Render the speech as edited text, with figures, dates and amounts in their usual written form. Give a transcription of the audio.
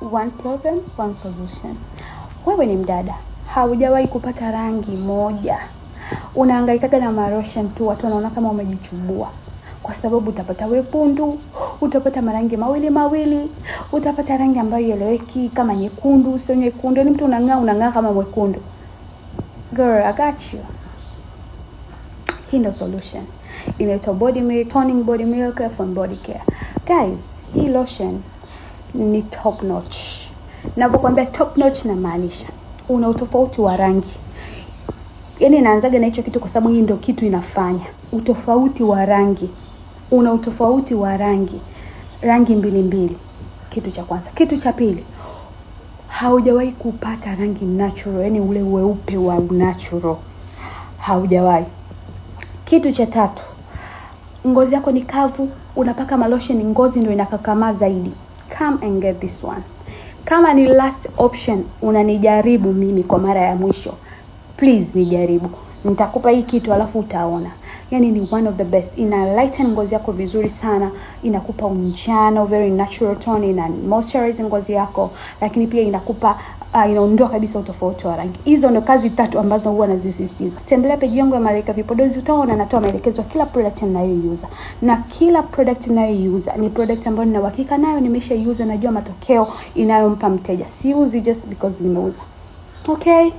One problem, one solution. Wewe ni mdada, haujawahi kupata rangi moja. Unahangaika na marotion tu, watu wanaona kama umejichubua. Kwa sababu utapata wekundu, utapata marangi mawili, utapata rangi ambayo ieleweki kama nyekundu, sio nyekundu, ni mtu unang'aa kama mwekundu. Girl, I got you. Hii ndio solution. Inaitwa body milk, toning body milk from Body Care. Guys, hii lotion ni top notch. Ninapokuambia top notch na maanisha una utofauti wa rangi. Yaani naanzaga na hicho kitu kwa sababu hii ndio kitu inafanya. Utofauti wa rangi. Una utofauti wa rangi. Rangi mbili. Kitu cha kwanza. Kitu cha pili, haujawahi kupata rangi natural, yani ule weupe wa natural. Haujawahi. Kitu cha tatu, ngozi yako ni kavu, unapaka malotion ngozi ndio inakakamaa zaidi. Come and get this one. Kama ni last option, unanijaribu mimi kwa mara ya mwisho, please nijaribu. Nitakupa hii kitu alafu utaona. Yani ni one of the best. Ina lighten ngozi yako vizuri sana, inakupa unjano, very natural tone, ina moisturize ngozi yako, lakini pia inakupa inaondoa kabisa utofauti wa rangi. Hizo ndio kazi tatu ambazo huwa nazisisitiza. Tembelea page yangu ya Malaika Vipodozi, utaona natoa maelekezo kila product ninayoiuza. Na kila product ninayoiuza ni product ambayo nina uhakika nayo, nimeshaiuza, najua matokeo inayompa mteja. Siuzi just because nimeuza. Okay?